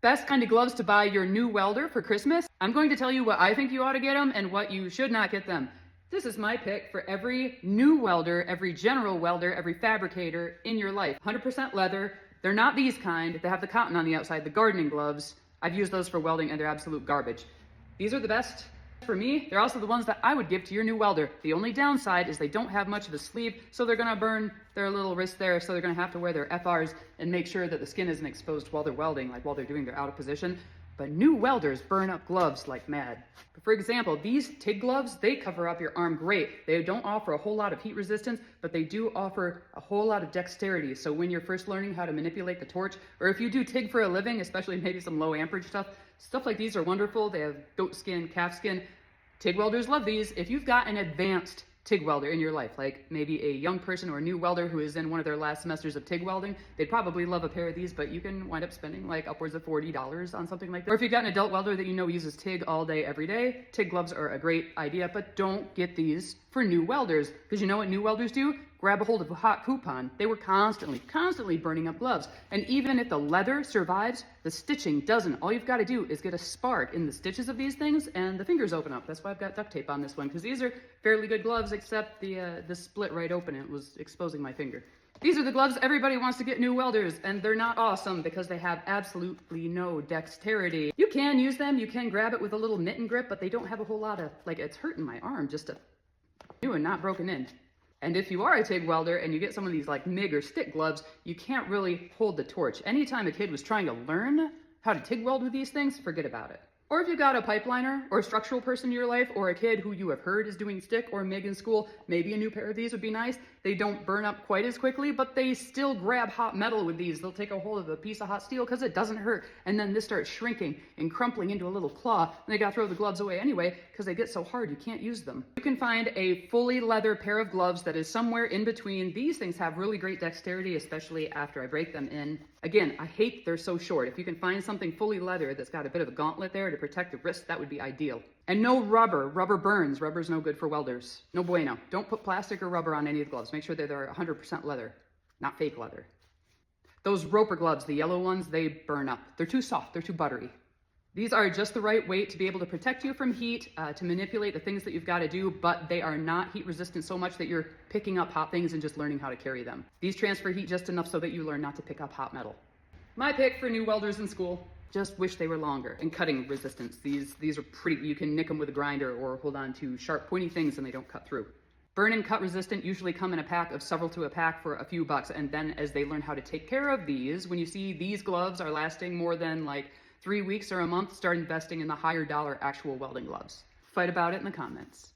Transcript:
Best kind of gloves to buy your new welder for Christmas? I'm going to tell you what I think you ought to get them and what you should not get them. This is my pick for every new welder, every general welder, every fabricator in your life. 100% leather. They're not these kind. They have the cotton on the outside, the gardening gloves. I've used those for welding and they're absolute garbage. These are the best for me. They're also the ones that I would give to your new welder. The only downside is they don't have much of a sleeve, so they're gonna burn their little wrist there, so they're gonna have to wear their FRs and make sure that the skin isn't exposed while they're welding, like while they're doing their out of position. But new welders burn up gloves like mad. For example, these TIG gloves, they cover up your arm great. They don't offer a whole lot of heat resistance, but they do offer a whole lot of dexterity. So when you're first learning how to manipulate the torch, or if you do TIG for a living, especially maybe some low amperage stuff like these are wonderful. They have goat skin, calf skin. TIG welders love these. If you've got an advanced TIG welder in your life, like maybe a young person or a new welder who is in one of their last semesters of TIG welding, they'd probably love a pair of these, but you can wind up spending like upwards of $40 on something like that. Or if you've got an adult welder that you know uses TIG all day, every day, TIG gloves are a great idea, but don't get these for new welders, because you know what new welders do? Grab a hold of a hot coupon. They were constantly burning up gloves. And even if the leather survives, the stitching doesn't. All you've got to do is get a spark in the stitches of these things and the fingers open up. That's why I've got duct tape on this one, because these are fairly good gloves, except the split right open. It was exposing my finger. These are the gloves everybody wants to get new welders, and they're not awesome because they have absolutely no dexterity. You can use them, you can grab it with a little mitten grip, but they don't have a whole lot of, like, it's hurting my arm just to new and not broken in. And if you are a TIG welder and you get some of these like MIG or stick gloves, you can't really hold the torch. Anytime a kid was trying to learn how to TIG weld with these things, forget about it. Or if you've got a pipeliner or a structural person in your life, or a kid who you have heard is doing stick or MIG in school, maybe a new pair of these would be nice. They don't burn up quite as quickly, but they still grab hot metal with these. They'll take a hold of a piece of hot steel because it doesn't hurt, and then this starts shrinking and crumpling into a little claw, and they gotta throw the gloves away anyway because they get so hard you can't use them. You can find a fully leather pair of gloves that is somewhere in between. These things have really great dexterity, especially after I break them in. Again, I hate they're so short. If you can find something fully leather that's got a bit of a gauntlet there to protect the wrist, that would be ideal. And no rubber. Rubber burns. Rubber's no good for welders. No bueno. Don't put plastic or rubber on any of the gloves. Make sure that they're 100% leather, not fake leather. Those roper gloves, the yellow ones, they burn up. They're too soft. They're too buttery. These are just the right weight to be able to protect you from heat, to manipulate the things that you've got to do, but they are not heat resistant so much that you're picking up hot things and just learning how to carry them. These transfer heat just enough so that you learn not to pick up hot metal. My pick for new welders in school. Just wish they were longer and cutting resistance. These are pretty, you can nick them with a grinder or hold on to sharp pointy things and they don't cut through. Burn and cut resistant usually come in a pack of several to a pack for a few bucks, and then as they learn how to take care of these, when you see these gloves are lasting more than like 3 weeks or a month, start investing in the higher dollar actual welding gloves. Fight about it in the comments.